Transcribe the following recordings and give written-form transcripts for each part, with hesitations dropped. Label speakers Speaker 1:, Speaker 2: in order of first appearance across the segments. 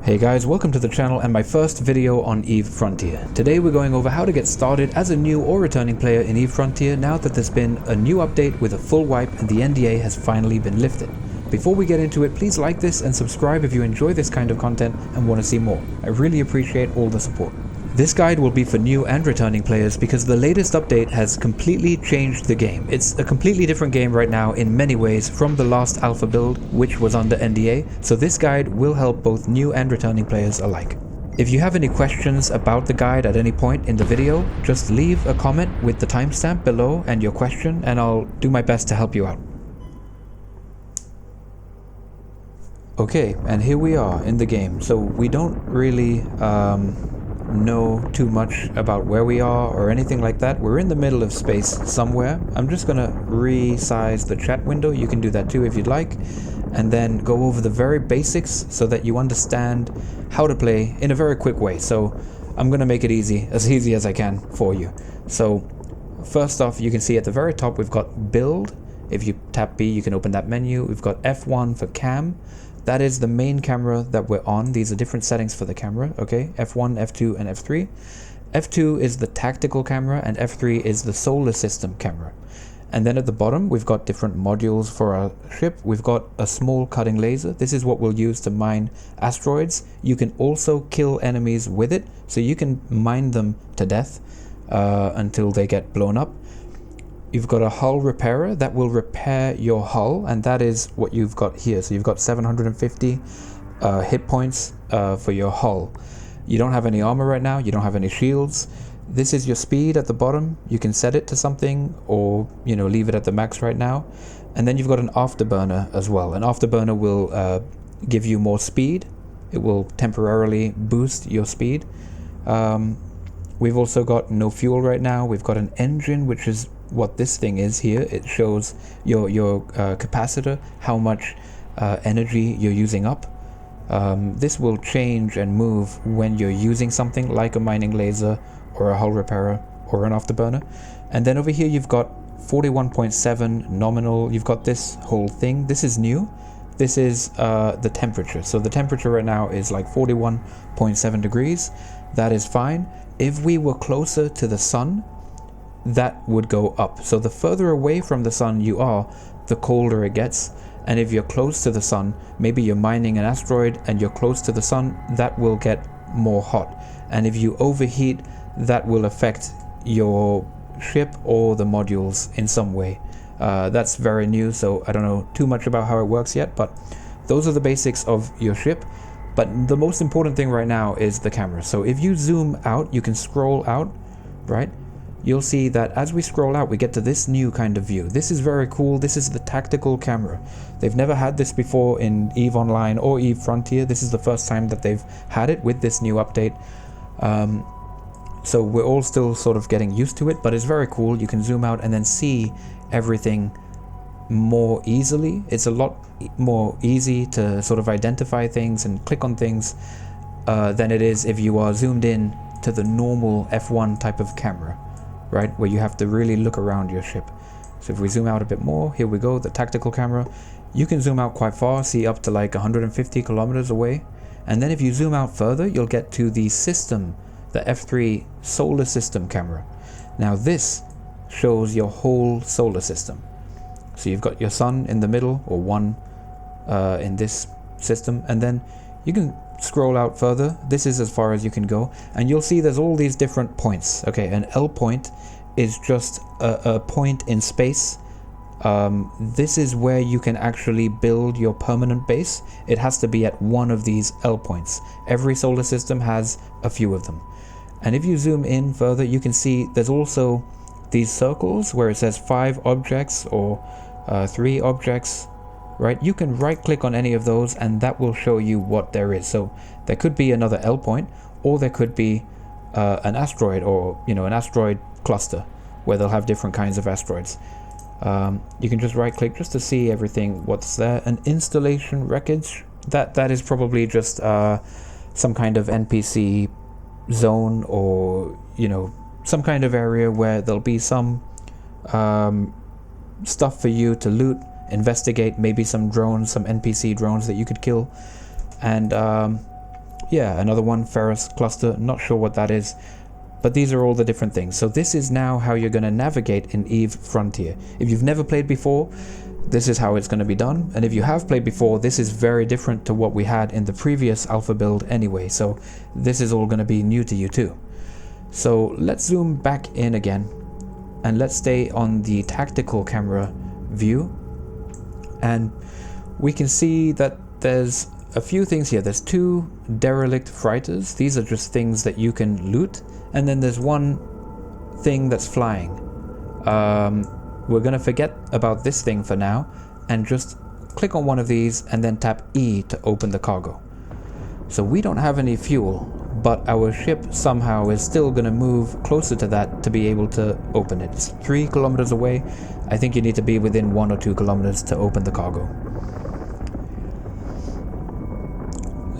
Speaker 1: Hey guys, welcome to the channel and my first video on EVE Frontier. Today we're going over how to get started as a new or returning player in EVE Frontier now that there's been a new update with a full wipe and the NDA has finally been lifted. Before we get into it, please like this and subscribe if you enjoy this kind of content and want to see more. I really appreciate all the support. This guide will be for new and returning players because the latest update has completely changed the game. It's a completely different game right now in many ways from the last alpha build, which was under NDA, so this guide will help both new and returning players alike. If you have any questions about the guide at any point in the video, just leave a comment with the timestamp below and your question, and I'll do my best to help you out. Okay, and here we are in the game. So we don't really know too much about where we are or anything like that. We're in the middle of space somewhere. I'm just gonna resize the chat window. You can do that too if you'd like, and then go over the very basics so that you understand how to play in a very quick way. So I'm gonna make it as easy as I can for you. So first off, you can see at the very top we've got build. If you tap B, you can open that menu. We've got F1 for cam. That is the main camera that we're on. These are different settings for the camera, okay? F1, F2, and F3. F2 is the tactical camera, and F3 is the solar system camera. And then at the bottom, we've got different modules for our ship. We've got a small cutting laser. This is what we'll use to mine asteroids. You can also kill enemies with it, so you can mine them to death until they get blown up. You've got a hull repairer that will repair your hull, and that is what you've got here. So you've got 750 hit points for your hull. You don't have any armor right now, you don't have any shields. This is your speed at the bottom. You can set it to something or leave it at the max right now. And then you've got an afterburner as well. An afterburner will give you more speed. It will temporarily boost your speed. We've also got no fuel right now. We've got an engine, which is what this thing is here. It shows your capacitor, how much energy you're using up. This will change and move when you're using something like a mining laser or a hull repairer or an afterburner. And then over here you've got 41.7 nominal. You've got this whole thing. This is new. This is the temperature. So the temperature right now is like 41.7 degrees. That is fine. If we were closer to the sun, that would go up. So the further away from the sun you are, the colder it gets. And if you're close to the sun, maybe you're mining an asteroid and you're close to the sun, that will get more hot. And if you overheat, that will affect your ship or the modules in some way. That's very new, so I don't know too much about how it works yet, but those are the basics of your ship. But the most important thing right now is the camera. So if you zoom out, you can scroll out, right? You'll see that as we scroll out, we get to this new kind of view. This is very cool. This is the tactical camera. They've never had this before in EVE Online or EVE Frontier. This is the first time that they've had it with this new update. So we're all still sort of getting used to it, but it's very cool. You can zoom out and then see everything more easily. It's a lot more easy to sort of identify things and click on things than it is if you are zoomed in to the normal F1 type of camera, right, where you have to really look around your ship. So if we zoom out a bit more, here we go, the tactical camera. You can zoom out quite far, see up to like 150 kilometers away. And then if you zoom out further, you'll get to the system, the F3 solar system camera. Now this shows your whole solar system. So you've got your sun in the middle, or one in this system, and then you can scroll out further. This is as far as you can go, and you'll see there's all these different points. Okay, an L point is just a point in space. This is where you can actually build your permanent base. It has to be at one of these L points. Every solar system has a few of them. And if you zoom in further, you can see there's also these circles where it says 5 objects or 3 objects. Right, you can right click on any of those and that will show you what there is. So there could be another L point, or there could be an asteroid, or an asteroid cluster where they'll have different kinds of asteroids. You can just right click just to see everything what's there. An installation wreckage, that is probably just some kind of NPC zone, or some kind of area where there'll be some stuff for you to loot, investigate, maybe some drones, some NPC drones that you could kill. And Yeah, another one, ferrous cluster, not sure what that is. But these are all the different things. So this is now how you're going to navigate in EVE Frontier. If you've never played before, this is how it's going to be done. And if you have played before, this is very different to what we had in the previous alpha build anyway. So this is all going to be new to you too. So let's zoom back in again. And let's stay on the tactical camera view. And we can see that there's a few things here. There's 2 derelict freighters. These are just things that you can loot. And then there's one thing that's flying. We're going to forget about this thing for now and just click on one of these and then tap E to open the cargo. So we don't have any fuel, but our ship somehow is still going to move closer to that to be able to open it. It's 3 kilometers away. I think you need to be within 1 or 2 kilometers to open the cargo.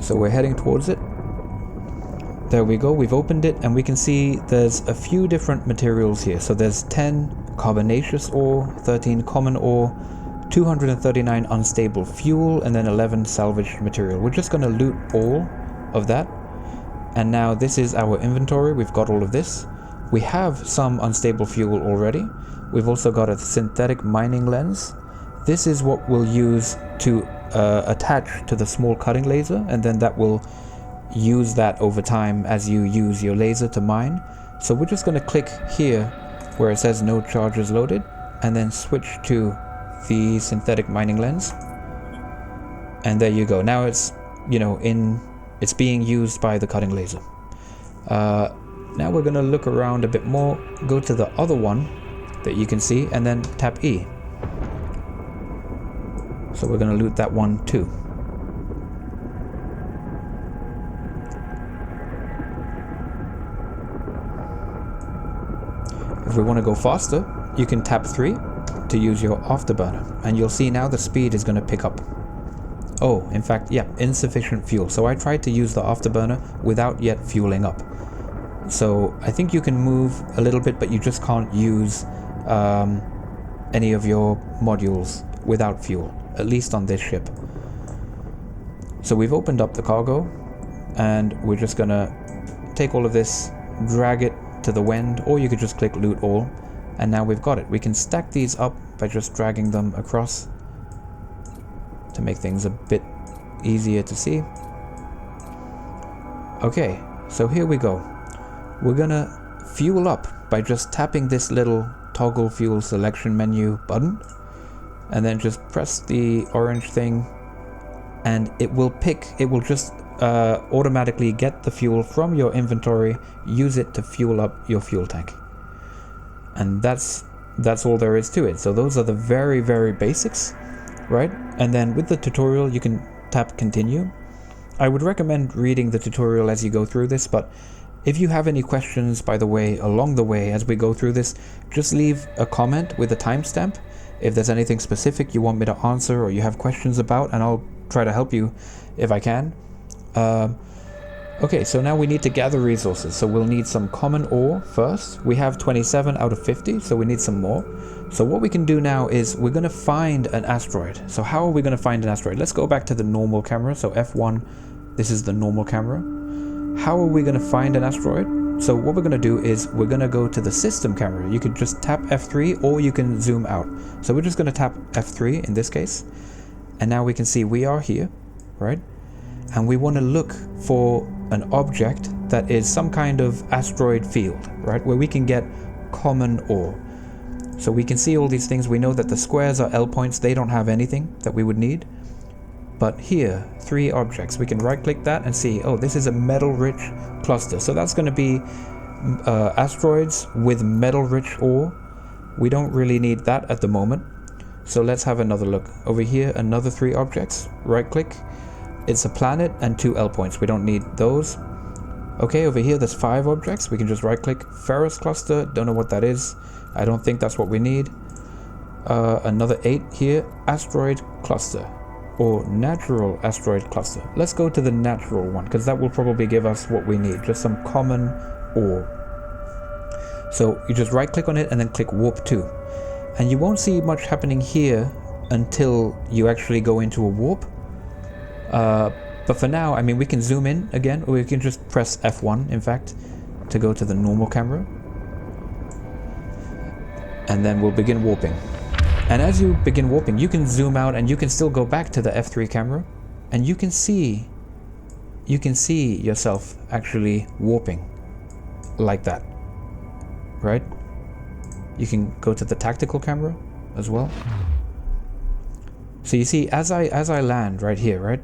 Speaker 1: So we're heading towards it. There we go, we've opened it, and we can see there's a few different materials here. So there's 10 carbonaceous ore, 13 common ore, 239 unstable fuel, and then 11 salvaged material. We're just going to loot all of that. And now this is our inventory. We've got all of this. We have some unstable fuel already. We've also got a synthetic mining lens. This is what we'll use to attach to the small cutting laser, and then that will use that over time as you use your laser to mine. So we're just going to click here where it says no charges loaded, and then switch to the synthetic mining lens. And there you go. Now it's, you know, it's being used by the cutting laser. Now we're going to look around a bit more, go to the other one that you can see, and then tap E. So we're going to loot that one too. If we want to go faster, you can tap 3 to use your afterburner, and you'll see now the speed is going to pick up. Oh, in fact, yeah, insufficient fuel. So I tried to use the afterburner without yet fueling up. So I think you can move a little bit, but you just can't use any of your modules without fuel, at least on this ship. So we've opened up the cargo, and we're just going to take all of this, drag it to the Wend, or you could just click loot all, and now we've got it. We can stack these up by just dragging them across to make things a bit easier to see. Okay, so here we go. We're gonna fuel up by just tapping this little toggle fuel selection menu button, and then just press the orange thing, and it will just automatically get the fuel from your inventory, use it to fuel up your fuel tank. And that's all there is to it. So those are the very, very basics, right? And then with the tutorial, you can tap continue. I would recommend reading the tutorial as you go through this, but if you have any questions, by the way, along the way as we go through this, just leave a comment with a timestamp if there's anything specific you want me to answer or you have questions about, and I'll try to help you if I can. Okay, so now we need to gather resources. So we'll need some common ore first. We have 27 out of 50, so we need some more. So what we can do now is we're going to find an asteroid. So how are we going to find an asteroid? Let's go back to the normal camera. So F1, this is the normal camera. How are we going to find an asteroid? So what we're going to do is we're going to go to the system camera. You could just tap F3 or you can zoom out. So we're just going to tap F3 in this case. And now we can see we are here, right? And we want to look for an object that is some kind of asteroid field, right? Where we can get common ore. So we can see all these things. We know that the squares are L points. They don't have anything that we would need. But here, 3 objects. We can right click that and see, oh, this is a metal rich cluster. So that's going to be asteroids with metal rich ore. We don't really need that at the moment. So let's have another look. Over here, another 3 objects. Right click. It's a planet and 2 L points. We don't need those. Okay, over here there's 5 objects. We can just right click. Ferrous cluster. Don't know what that is. I don't think that's what we need. Another 8 here. Asteroid cluster. Or natural asteroid cluster. Let's go to the natural one, because that will probably give us what we need. Just some common ore. So you just right click on it and then click warp to. And you won't see much happening here until you actually go into a warp. But for now, I mean, we can zoom in again, or we can just press F1, in fact, to go to the normal camera. And then we'll begin warping. And as you begin warping, you can zoom out and you can still go back to the F3 camera, and you can see yourself actually warping like that, right? You can go to the tactical camera as well. So you see, as I land right here, right?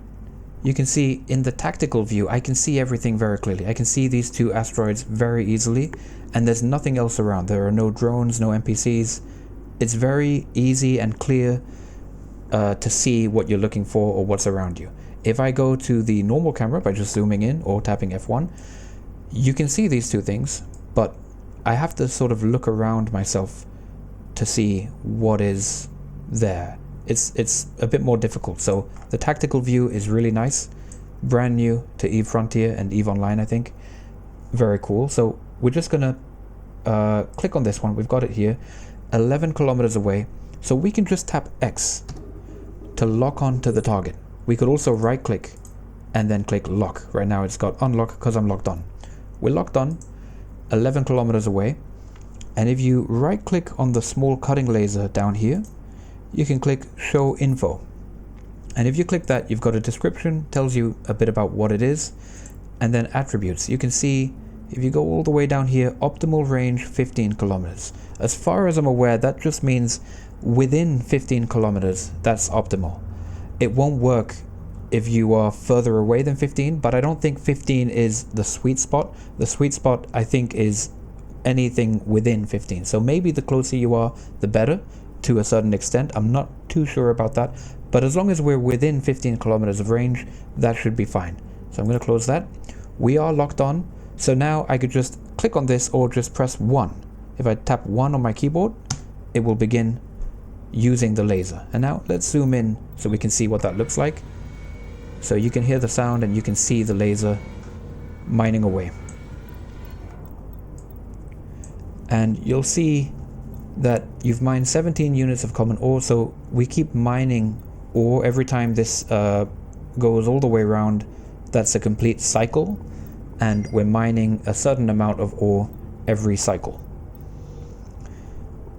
Speaker 1: You can see in the tactical view, I can see everything very clearly. I can see these two asteroids very easily, and there's nothing else around. There are no drones, no NPCs. It's very easy and clear to see what you're looking for or what's around you. If I go to the normal camera by just zooming in or tapping F1, you can see these two things, but I have to sort of look around myself to see what is there. It's a bit more difficult. So the tactical view is really nice, brand new to EVE Frontier and EVE Online, I think. Very cool. So we're just gonna click on this one. We've got it here, 11 kilometers away. So we can just tap X to lock on to the target. We could also right click and then click lock. Right now it's got unlock because I'm locked on. We're locked on, 11 kilometers away. And if you right click on the small cutting laser down here, you can click show info. And if you click that, you've got a description, tells you a bit about what it is, and then attributes. You can see, if you go all the way down here, optimal range 15 kilometers. As far as I'm aware, that just means within 15 kilometers, that's optimal. It won't work if you are further away than 15, but I don't think 15 is the sweet spot. The sweet spot, I think, is anything within 15. So maybe the closer you are, the better, to a certain extent. I'm not too sure about that, but as long as we're within 15 kilometers of range, that should be fine. So I'm going to close that. We are locked on. So now I could just click on this or just press 1. If I tap 1 on my keyboard, it will begin using the laser. And now let's zoom in so we can see what that looks like. So you can hear the sound and you can see the laser mining away. And you'll see that you've mined 17 units of common ore, so we keep mining ore every time this goes all the way around. That's a complete cycle, and we're mining a certain amount of ore every cycle.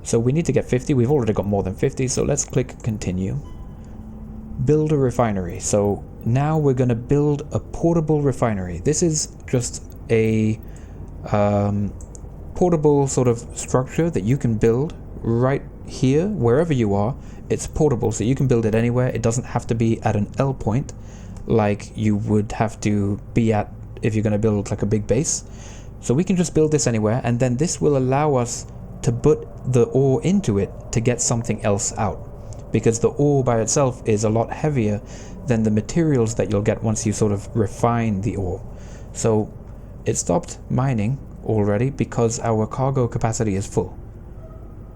Speaker 1: So we need to get 50. We've already got more than 50, so let's click continue. Build a refinery. So now we're going to build a portable refinery. This is just a portable sort of structure that you can build right here, wherever you are. It's portable, so you can build it anywhere. It doesn't have to be at an L point like you would have to be at if you're going to build like a big base. So we can just build this anywhere, and then this will allow us to put the ore into it to get something else out, because the ore by itself is a lot heavier than the materials that you'll get once you sort of refine the ore. So it stopped mining already because our cargo capacity is full.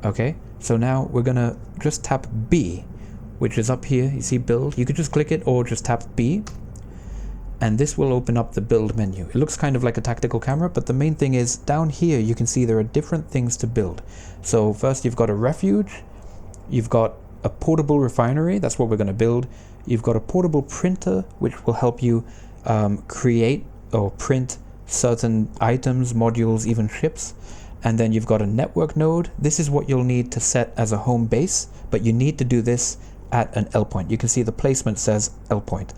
Speaker 1: Okay, so now we're gonna just tap B, which is up here. You see build. You could just click it or just tap B, and this will open up the build menu. It looks kind of like a tactical camera, but the main thing is down here you can see there are different things to build. So first you've got a refuge, you've got a portable refinery, that's what we're going to build. You've got a portable printer, which will help you create or print certain items, modules, even ships. And then you've got a network node. This is what you'll need to set as a home base, but you need to do this at an L point. You can see the placement says L point.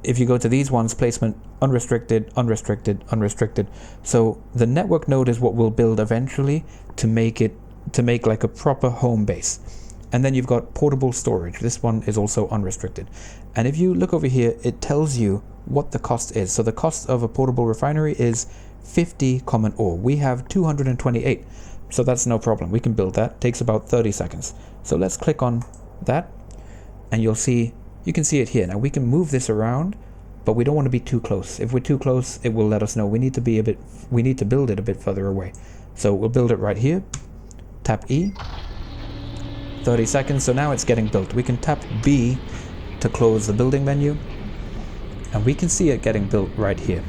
Speaker 1: If you go to these ones, placement unrestricted, unrestricted, unrestricted. So the network node is what we'll build eventually to make like a proper home base. And then you've got portable storage. This one is also unrestricted. And if you look over here, it tells you what the cost is. So the cost of a portable refinery is 50 common ore. We have 228, so that's no problem. We can build that. It takes about 30 seconds. So let's click on that, and you can see it here. Now we can move this around, but we don't want to be too close. If we're too close, it will let us know we need to build it a bit further away. So we'll build it right here. Tap E. 30 seconds. So now it's getting built. We can tap B to close the building menu, and we can see it getting built right here.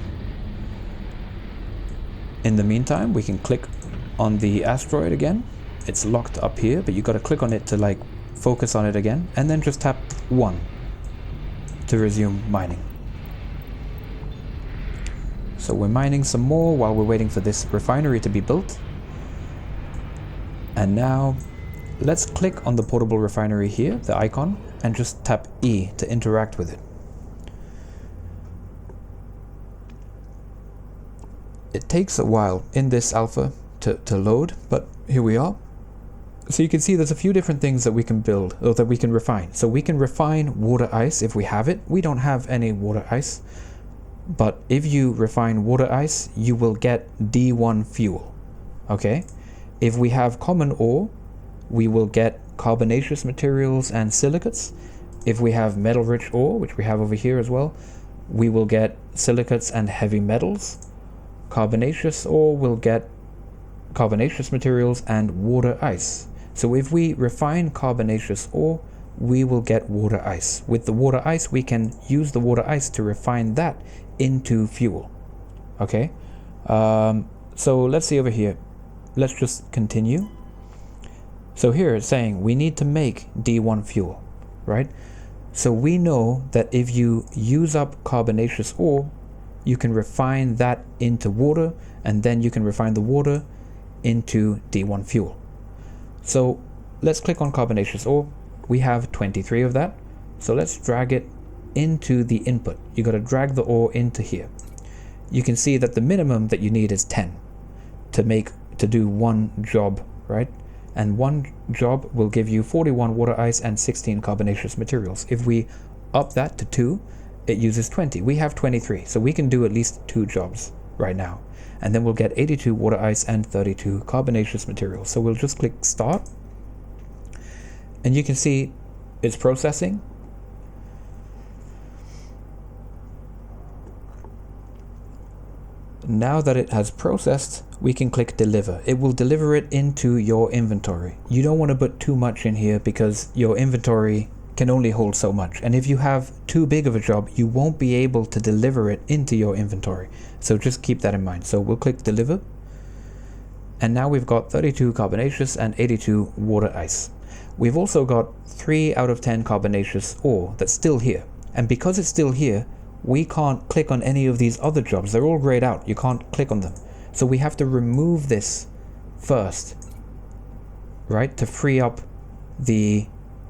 Speaker 1: In the meantime, we can click on the asteroid again. It's locked up here, but you got to click on it to like focus on it again, and then just tap 1 to resume mining. So we're mining some more while we're waiting for this refinery to be built. And now let's click on the portable refinery here, the icon, and just tap E to interact with it. It takes a while in this alpha to load, but here we are. So you can see there's a few different things that we can build, or that we can refine. So we can refine water ice if we have it. We don't have any water ice, but if you refine water ice, you will get D1 fuel, okay? If we have common ore, we will get carbonaceous materials and silicates. If we have metal-rich ore, which we have over here as well, we will get silicates and heavy metals. Carbonaceous ore will get carbonaceous materials and water ice. So if we refine carbonaceous ore, we will get water ice. With the water ice, we can use the water ice to refine that into fuel. Okay, so let's see over here. Let's just continue. So here it's saying we need to make D1 fuel, right? So we know that if you use up carbonaceous ore, you can refine that into water, and then you can refine the water into D1 fuel. So let's click on carbonaceous ore. We have 23 of that. So let's drag it into the input. You got to drag the ore into here. You can see that the minimum that you need is 10 to do one job, right? And one job will give you 41 water ice and 16 carbonaceous materials. If we up that to 2, it uses 20. We have 23, so we can do at least 2 jobs right now. And then we'll get 82 water ice and 32 carbonaceous materials. So we'll just click start. And you can see it's processing. Now that it has processed, we can click deliver. It will deliver it into your inventory. You don't want to put too much in here because your inventory can only hold so much. And if you have too big of a job, you won't be able to deliver it into your inventory. So just keep that in mind. So we'll click deliver. And now we've got 32 carbonaceous and 82 water ice. We've also got 3 out of 10 carbonaceous ore that's still here. And because it's still here, we can't click on any of these other jobs. They're all grayed out. You can't click on them. So we have to remove this first, right, to free up the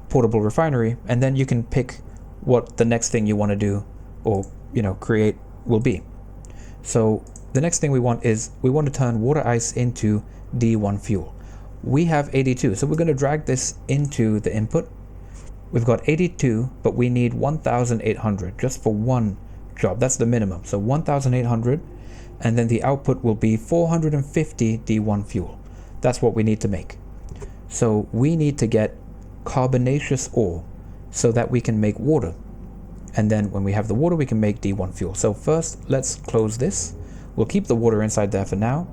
Speaker 1: portable refinery, and then you can pick what the next thing you want to do or, you know, create will be. So the next thing we want is we want to turn water ice into D1 fuel. We have 82, so we're going to drag this into the input. We've got 82, but we need 1,800 just for one job. That's the minimum. So 1,800, and then the output will be 450 D1 fuel. That's what we need to make. So we need to get carbonaceous ore so that we can make water. And then when we have the water, we can make D1 fuel. So first, let's close this. We'll keep the water inside there for now.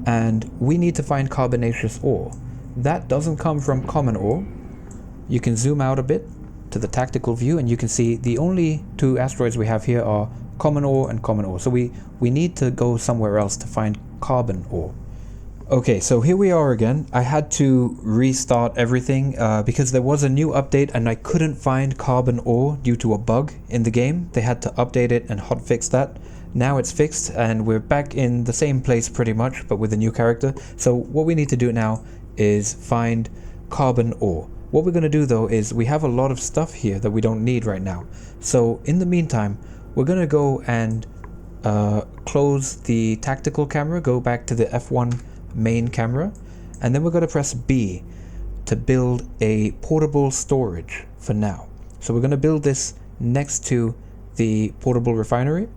Speaker 1: And we need to find carbonaceous ore. That doesn't come from common ore. You can zoom out a bit to the tactical view, and you can see the only 2 asteroids we have here are common ore and common ore. So we need to go somewhere else to find carbon ore. Okay, so here we are again. I had to restart everything because there was a new update and I couldn't find carbon ore due to a bug in the game. They had to update it and hotfix that. Now it's fixed and we're back in the same place pretty much, but with a new character. So what we need to do now is find carbon ore. What we're going to do though is we have a lot of stuff here that we don't need right now. So in the meantime, we're going to go and close the tactical camera, go back to the F1 main camera, and then we're going to press B to build a portable storage for now. So we're going to build this next to the portable refinery.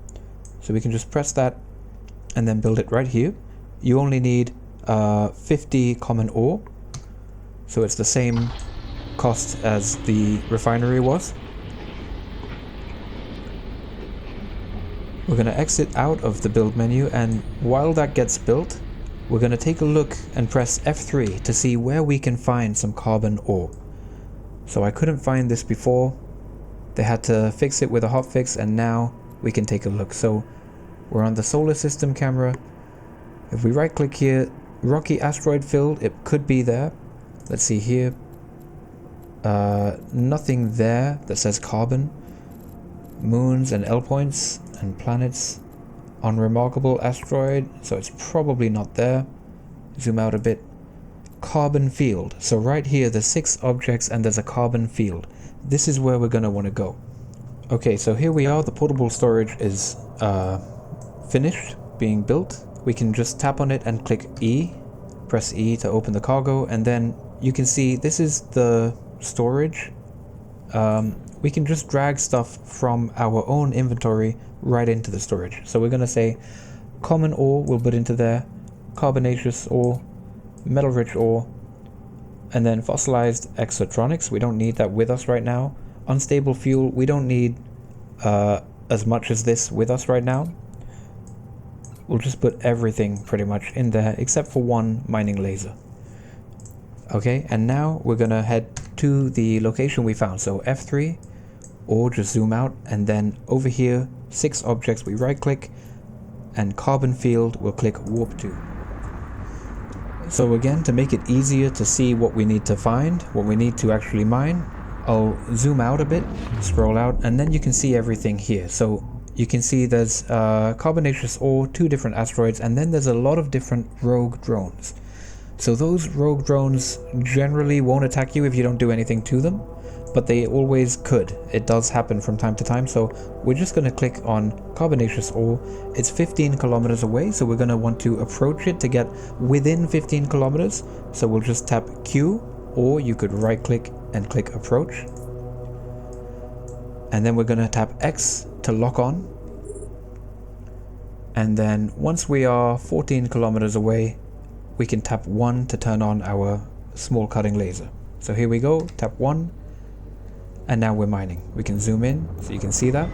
Speaker 1: So we can just press that and then build it right here. You only need 50 common ore. So it's the same cost as the refinery was. We're going to exit out of the build menu, and while that gets built, we're going to take a look and press F3 to see where we can find some carbon ore. So I couldn't find this before. They had to fix it with a hotfix, and now we can take a look. So we're on the solar system camera. If we right click here, rocky asteroid field, it could be there. Let's see here. Nothing there that says carbon. Moons and L points and planets. Unremarkable asteroid, so it's probably not there. Zoom out a bit. Carbon field. So right here there's 6 objects and there's a carbon field. This is where we're going to want to go. Okay, so here we are. The portable storage is finished being built. We can just tap on it and click E. Press E to open the cargo, and then you can see this is the storage. We can just drag stuff from our own inventory right into the storage. So we're going to say common ore we'll put into there, carbonaceous ore, metal rich ore, and then fossilized exotronics. We don't need that with us right now. Unstable fuel, we don't need as much as this with us right now. We'll just put everything pretty much in there except for one mining laser. Okay, and now we're gonna head to the location we found. So F3, or just zoom out, and then over here, 6 objects, we right click, and carbon field, we'll click warp to. So again, to make it easier to see what we need to find, what we need to actually mine, I'll zoom out a bit, scroll out, and then you can see everything here. So you can see there's carbonaceous ore, 2 different asteroids, and then there's a lot of different rogue drones. So those rogue drones generally won't attack you if you don't do anything to them, but they always could. It does happen from time to time, so we're just going to click on carbonaceous ore. It's 15 kilometers away, so we're going to want to approach it to get within 15 kilometers. So we'll just tap Q, or you could right click and click approach. And then we're going to tap X to lock on. And then once we are 14 kilometers away, we can tap 1 to turn on our small cutting laser. So here we go, tap 1. And now we're mining. We can zoom in so you can see that.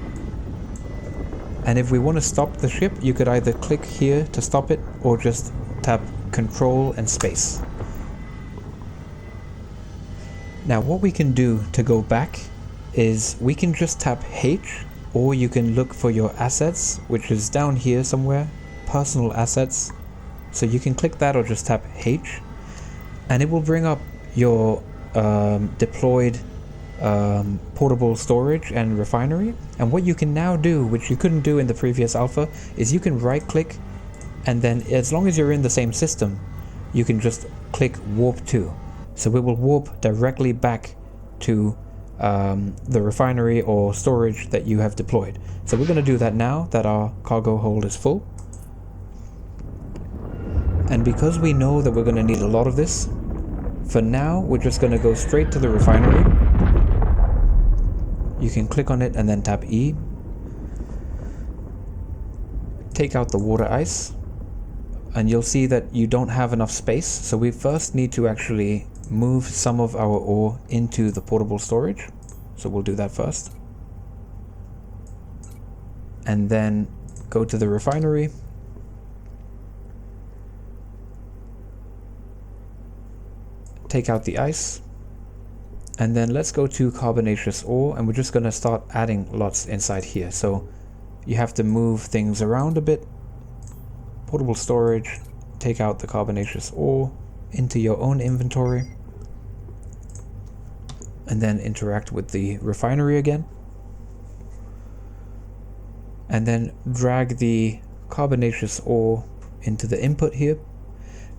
Speaker 1: And if we want to stop the ship, you could either click here to stop it or just tap Control and space. Now what we can do to go back is we can just tap H, or you can look for your assets, which is down here somewhere, personal assets. So you can click that or just tap H, and it will bring up your deployed portable storage and refinery. And what you can now do, which you couldn't do in the previous alpha, is you can right click, and then as long as you're in the same system, you can just click warp to. So it will warp directly back to the refinery or storage that you have deployed. So we're going to do that now that our cargo hold is full. And because we know that we're going to need a lot of this, for now we're just going to go straight to the refinery. You can click on it and then tap E. Take out the water ice, and you'll see that you don't have enough space, so we first need to actually move some of our ore into the portable storage. So we'll do that first. And then go to the refinery. Take out the ice. And then let's go to carbonaceous ore, and we're just going to start adding lots inside here. So you have to move things around a bit. Portable storage, take out the carbonaceous ore into your own inventory, and then interact with the refinery again. And then drag the carbonaceous ore into the input here.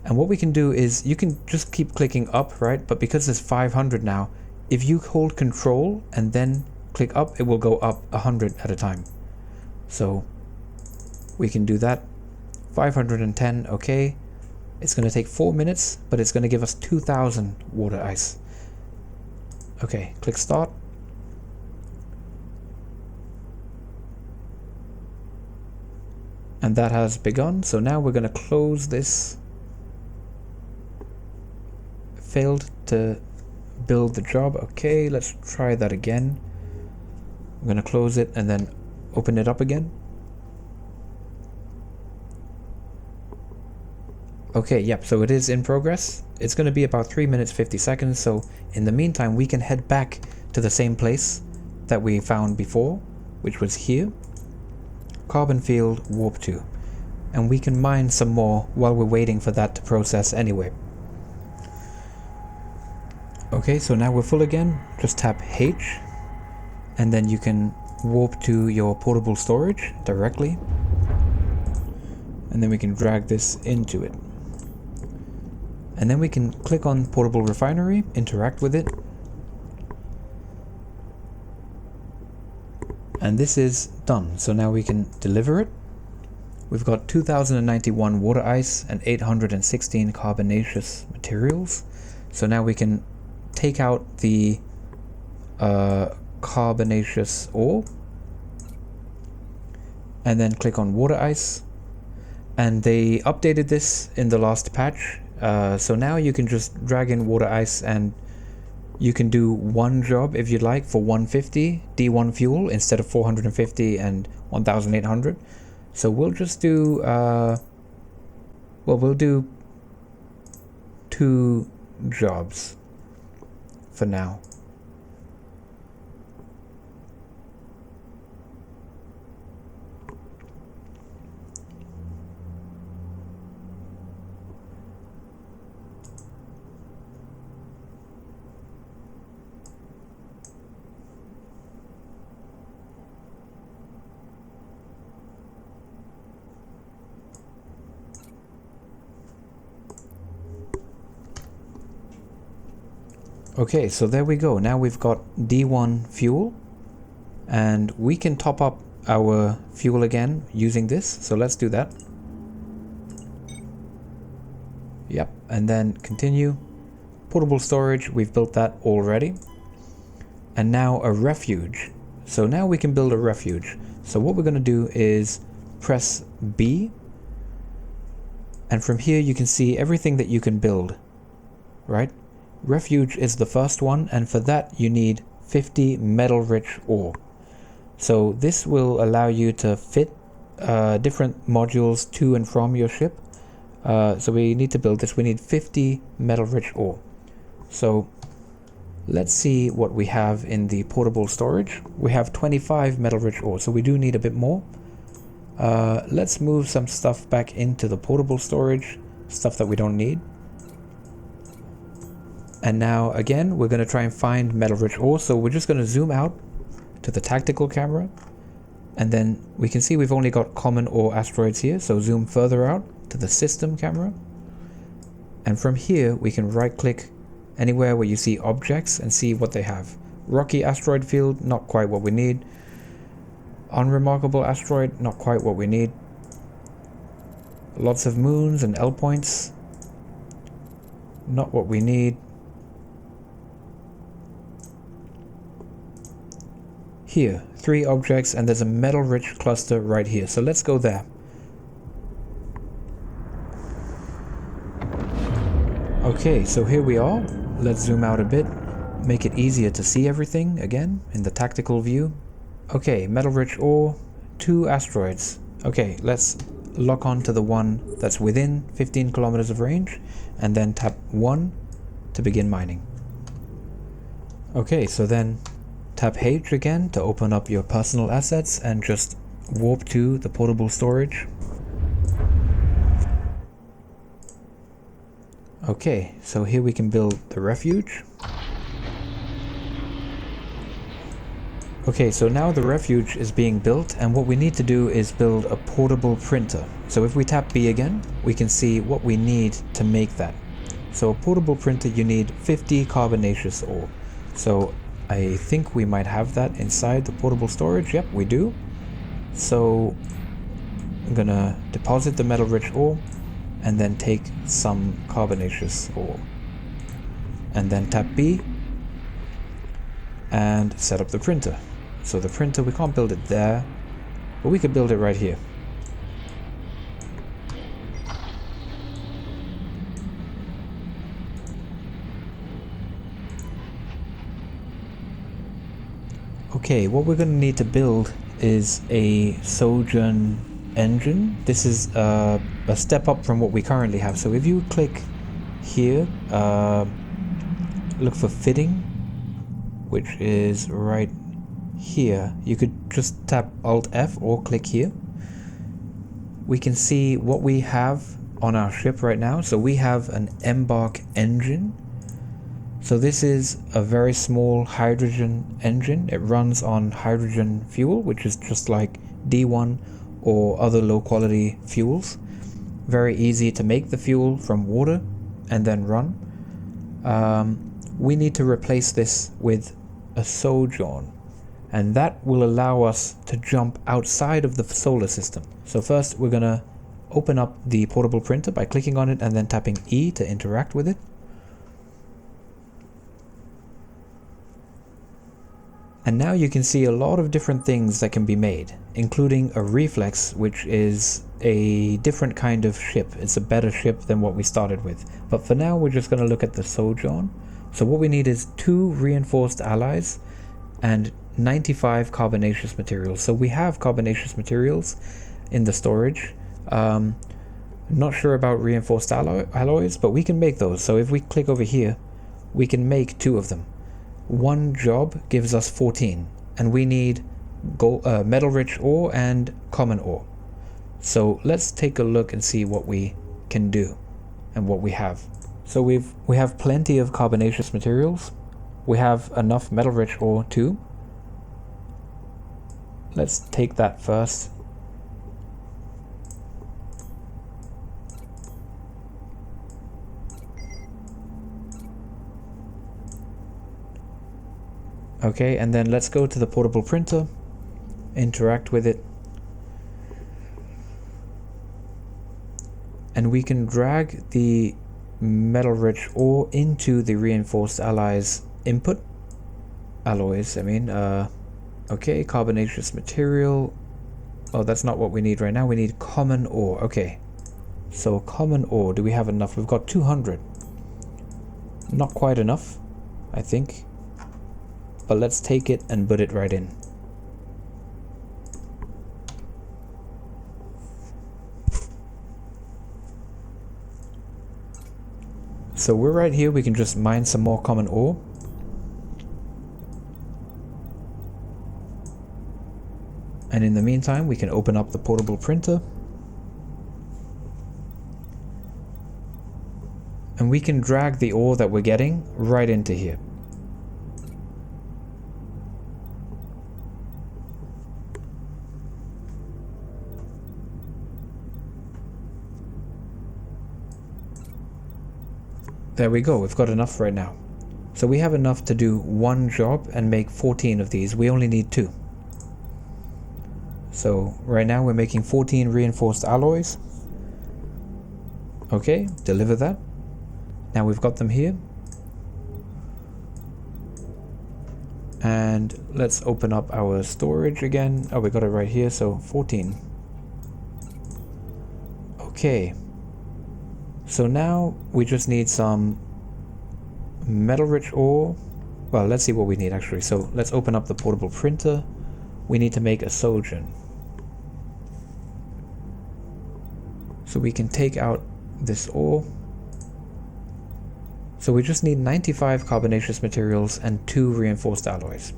Speaker 1: And what we can do is you can just keep clicking up, right? But because there's 500 now, if you hold Control and then click up, it will go up 100 at a time. So we can do that. 510, okay. It's going to take 4 minutes, but it's going to give us 2000 water ice. Okay, click start. And that has begun. So now we're going to close this. Failed to build the job. Okay, let's try that again. I'm going to close it and then open it up again. Okay, yep, so it is in progress. It's going to be about 3 minutes 50 seconds, so in the meantime we can head back to the same place that we found before, which was here. Carbon field warp 2. And we can mine some more while we're waiting for that to process anyway. Okay, so now we're full again. Just tap H, and then you can warp to your portable storage directly. and then we can drag this into it. And then we can click on portable refinery, interact with it. And this is done. So now we can deliver it. We've got 2091 water ice and 816 carbonaceous materials. So now we can take out the carbonaceous ore and then click on water ice. And they updated this in the last patch. So now you can just drag in water ice and you can do one job if you'd like for 150 D1 fuel instead of 450 and 1800. So we'll just do, we'll do 2 jobs for now. Okay, so there we go. Now we've got D1 fuel and we can top up our fuel again using this. So let's do that. Yep, and then continue. Portable storage, we've built that already. And now a refuge. So now we can build a refuge. So what we're going to do is press B. And from here you can see everything that you can build, right? Refuge is the first one, and for that you need 50 metal-rich ore. So this will allow you to fit different modules to and from your ship. So we need to build this. We need 50 metal-rich ore. So let's see what we have in the portable storage. We have 25 metal-rich ore, so we do need a bit more. Let's move some stuff back into the portable storage, stuff that we don't need. And now again, we're going to try and find metal-rich ore. So we're just going to zoom out to the tactical camera. And then we can see we've only got common ore asteroids here. So zoom further out to the system camera. And from here, we can right click anywhere where you see objects and see what they have. Rocky asteroid field, not quite what we need. Unremarkable asteroid, not quite what we need. Lots of moons and L points, not what we need. Here, 3 objects, and there's a metal-rich cluster right here. So let's go there. Okay, so here we are. Let's zoom out a bit, make it easier to see everything again in the tactical view. Okay, metal-rich ore, 2 asteroids. Okay, let's lock on to the one that's within 15 kilometers of range, and then tap 1 to begin mining. Okay, so then tap H again to open up your personal assets and just warp to the portable storage. Okay, so here we can build the refuge. Okay, so now the refuge is being built, and what we need to do is build a portable printer. So if we tap B again, we can see what we need to make that. So a portable printer, you need 50 carbonaceous ore. So I think we might have that inside the portable storage. Yep, we do. So I'm gonna deposit the metal-rich ore and then take some carbonaceous ore. And then tap B and set up the printer. So the printer, we can't build it there, but we could build it right here. Okay, what we're going to need to build is a Sojourn engine. This is a step up from what we currently have. So if you click here, look for fitting, which is right here. You could just tap Alt F or click here. We can see what we have on our ship right now. So we have an Embark engine. So this is a very small hydrogen engine. It runs on hydrogen fuel, which is just like D1 or other low quality fuels. very easy to make the fuel from water and then run. We need to replace this with a sojourn, and that will allow us to jump outside of the solar system. So first we're gonna open up the portable printer by clicking on it and then tapping E to interact with it. And now you can see a lot of different things that can be made, including a reflex, which is a different kind of ship. It's a better ship than what we started with. But for now, we're just going to look at the sojourn. So what we need is 2 reinforced alloys and 95 carbonaceous materials. So we have carbonaceous materials in the storage. Not sure about reinforced alloys, but we can make those. So if we click over here, we can make 2 of them. One job gives us 14, and we need metal-rich ore and common ore. So let's take a look and see what we can do and what we have. So we have plenty of carbonaceous materials. We have enough metal-rich ore too. Let's take that first. Okay, and then let's go to the portable printer, interact with it, and we can drag the metal-rich ore into the reinforced alloys input. Okay, carbonaceous material. Oh, that's not what we need right now. We need common ore. Okay, so common ore, do we have enough? We've got 200. Not quite enough, I think. But let's take it and put it right in. So we're right here, we can just mine some more common ore. And in the meantime, we can open up the portable printer. And we can drag the ore that we're getting right into here. There we go, we've got enough right now. So we have enough to do 1 job and make 14 of these. We only need 2. So right now we're making 14 reinforced alloys. Okay, deliver that. Now we've got them here. And let's open up our storage again. Oh, we got it right here, so 14. Okay. So now we just need some metal-rich ore. Well, let's see what we need actually. So let's open up the portable printer. We need to make a sojourn. So we can take out this ore. So we just need 95 carbonaceous materials and 2 reinforced alloys.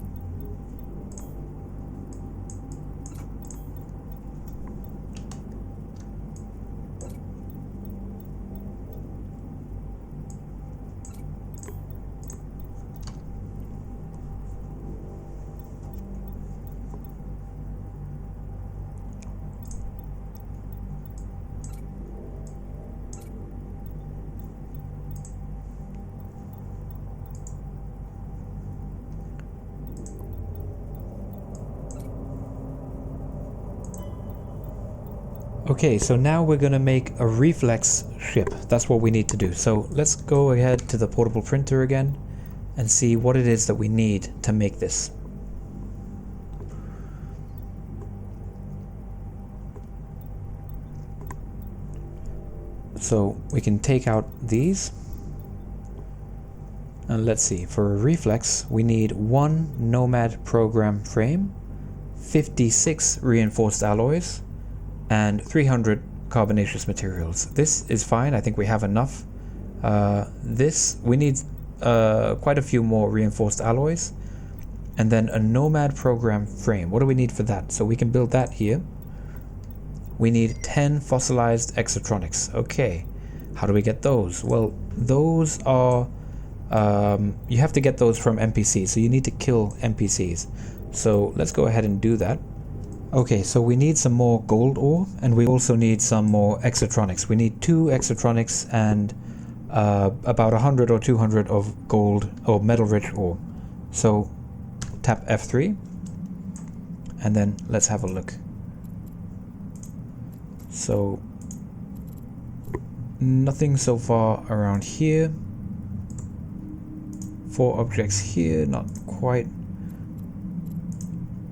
Speaker 1: Okay, so now we're going to make a reflex ship. That's what we need to do. So let's go ahead to the portable printer again and see what it is that we need to make this. So we can take out these. And let's see, for a reflex, we need 1 Nomad program frame, 56 reinforced alloys, and 300 carbonaceous materials. This is fine, I think we have enough. We need quite a few more reinforced alloys, and then a Nomad program frame. What do we need for that? So we can build that here. We need 10 fossilized exotronics. Okay, how do we get those? Well, those are, you have to get those from NPCs, so you need to kill NPCs. So let's go ahead and do that. Okay, so we need some more gold ore, and we also need some more exotronics. We need 2 exotronics and about 100 or 200 of gold or metal-rich ore. So tap F3, and then let's have a look. So nothing so far around here. 4 objects here, not quite.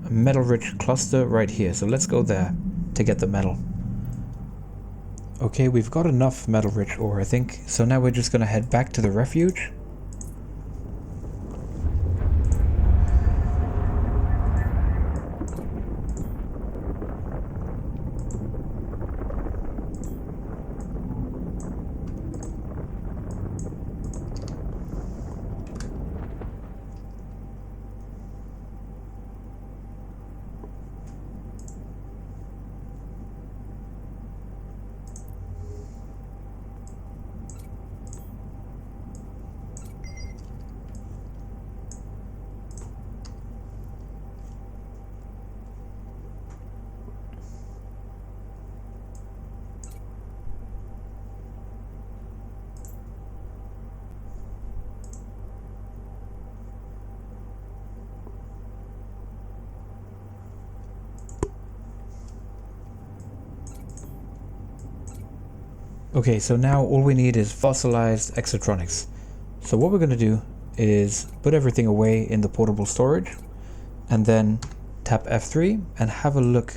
Speaker 1: A metal-rich cluster right here, so let's go there to get the metal. Okay, we've got enough metal-rich ore, I think. So now we're just going to head back to the refuge. Okay, so now all we need is fossilized exotronics. So what we're going to do is put everything away in the portable storage and then tap F3 and have a look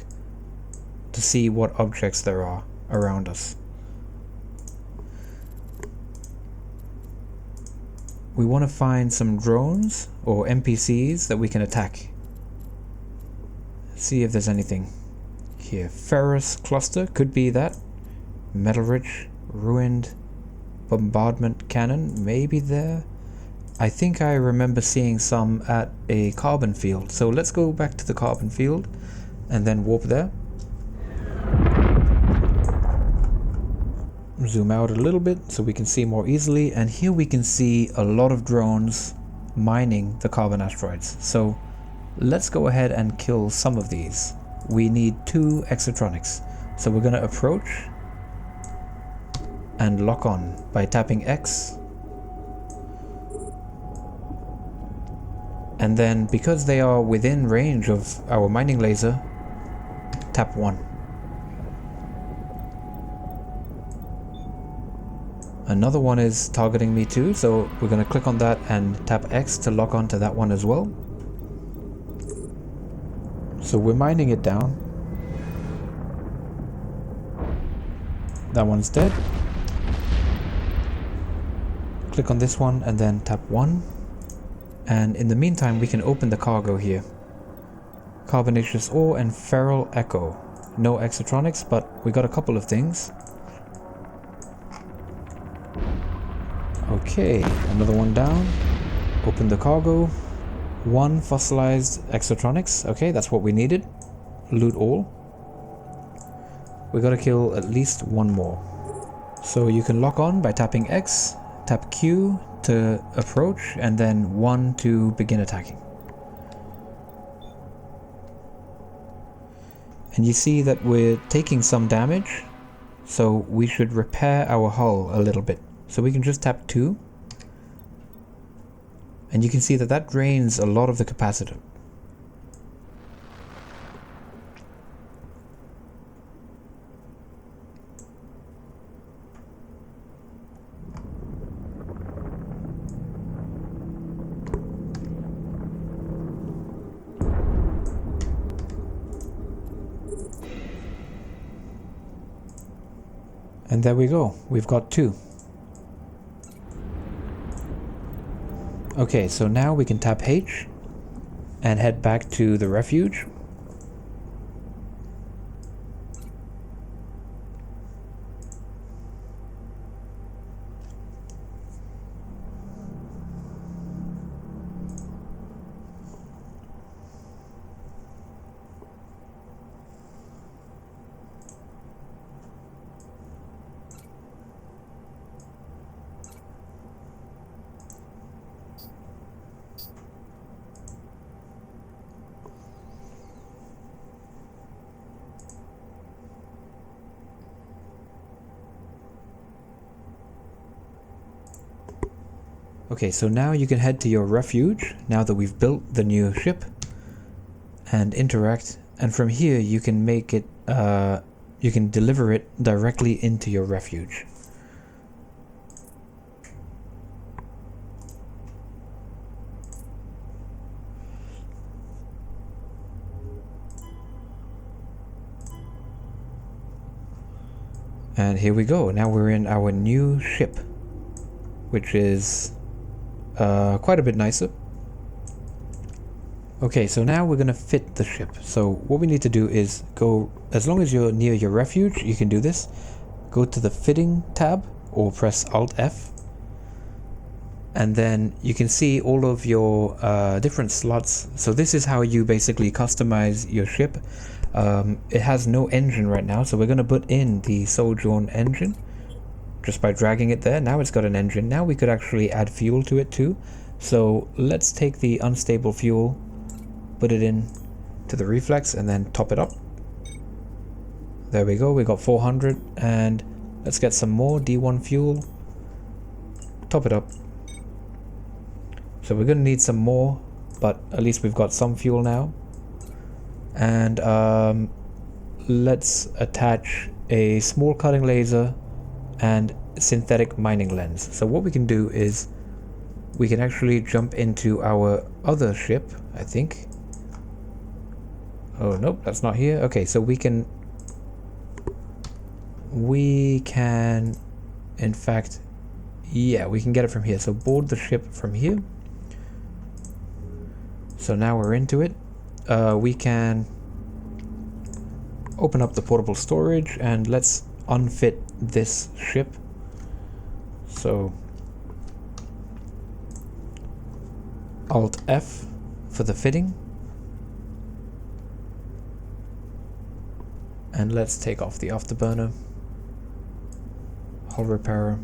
Speaker 1: to see what objects there are around us. We want to find some drones or NPCs that we can attack. See if there's anything here. Ferrous cluster, could be that. Metal-rich, ruined bombardment cannon, maybe there. I think I remember seeing some at a carbon field. So let's go back to the carbon field and then warp there. Zoom out a little bit so we can see more easily, and here we can see a lot of drones mining the carbon asteroids. So let's go ahead and kill some of these. We need 2 exotronics. So we're going to approach and lock on by tapping X. And then because they are within range of our mining laser, tap 1. Another one is targeting me too, so we're going to click on that and tap X to lock on to that one as well. So we're mining it down. That one's dead. Click on this one and then tap 1. And in the meantime we can open the cargo here. Carbonaceous ore and feral echo. No exotronics, but we got a couple of things. Okay, another one down. Open the cargo. 1 fossilized exotronics. Okay, that's what we needed. Loot all. We gotta kill at least 1 more. So you can lock on by tapping X, tap Q to approach, and then 1 to begin attacking. And you see that we're taking some damage, so we should repair our hull a little bit. So we can just tap 2. And you can see that that drains a lot of the capacitor. And there we go, we've got 2. Okay, so now we can tap H and head back to the refuge. Okay, so now you can head to your refuge, now that we've built the new ship, and interact, and from here you can make it, you can deliver it directly into your refuge. And here we go, now we're in our new ship, which is quite a bit nicer. Okay, so now we're gonna fit the ship. So what we need to do is go, as long as you're near your refuge, you can do this. Go to the fitting tab or press Alt F. And then you can see all of your different slots. So this is how you basically customize your ship. It has no engine right now, so we're gonna put in the Sojourn engine just by dragging it there. Now it's got an engine. Now we could actually add fuel to it too. So let's take the unstable fuel, put it in to the reflex, and then top it up. There we go, we got 400, and let's get some more D1 fuel, top it up. So we're gonna need some more, but at least we've got some fuel now. And let's attach a small cutting laser and synthetic mining lens. So what we can do is we can actually jump into our other ship, I think. Oh nope, that's not here. Okay, so we can in fact, yeah, we can get it from here. So board the ship from here. So now we're into it. We can open up the portable storage and let's unfit this ship. So Alt F for the fitting, and let's take off the afterburner, hull repairer,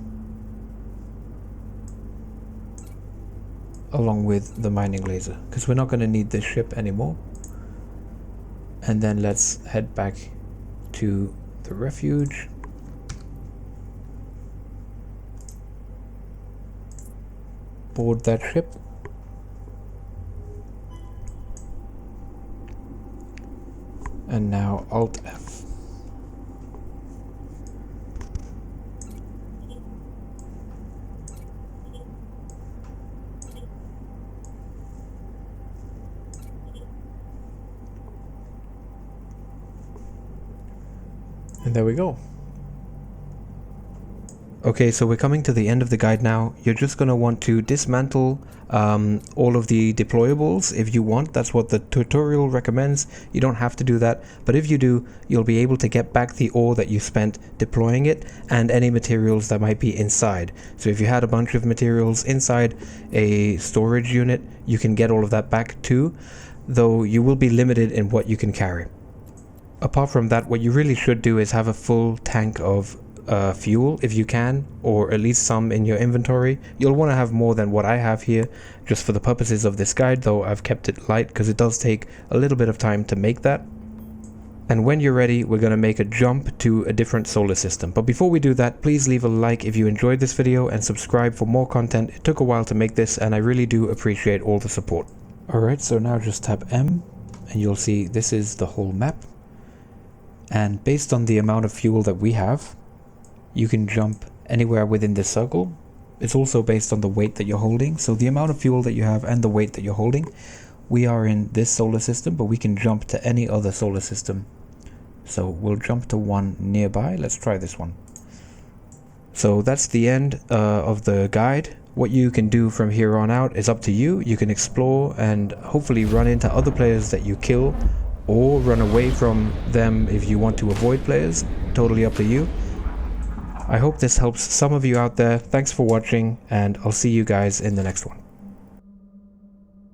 Speaker 1: along with the mining laser, because we're not going to need this ship anymore. And then let's head back to the refuge. Board that ship. And now Alt F. And there we go. Okay, so we're coming to the end of the guide now. You're just going to want to dismantle all of the deployables if you want. That's what the tutorial recommends. You don't have to do that, but if you do, you'll be able to get back the ore that you spent deploying it and any materials that might be inside. So if you had a bunch of materials inside a storage unit, you can get all of that back too, though you will be limited in what you can carry. Apart from that, what you really should do is have a full tank of fuel if you can, or at least some in your inventory. You'll want to have more than what I have here just for the purposes of this guide, though I've kept it light because it does take a little bit of time to make that. And when you're ready, we're going to make a jump to a different solar system. But before we do that, please leave a like if you enjoyed this video and subscribe for more content. It took a while to make this and I really do appreciate all the support. Alright, so now just tap M and you'll see this is the whole map. And based on the amount of fuel that we have, you can jump anywhere within this circle. It's also based on the weight that you're holding. So the amount of fuel that you have and the weight that you're holding. We are in this solar system, but we can jump to any other solar system. So we'll jump to one nearby. Let's try this one. So that's the end of the guide. What you can do from here on out is up to you. You can explore and hopefully run into other players that you kill, or run away from them if you want to avoid players. Totally up to you. I hope this helps some of you out there. Thanks for watching, and I'll see you guys in the next one.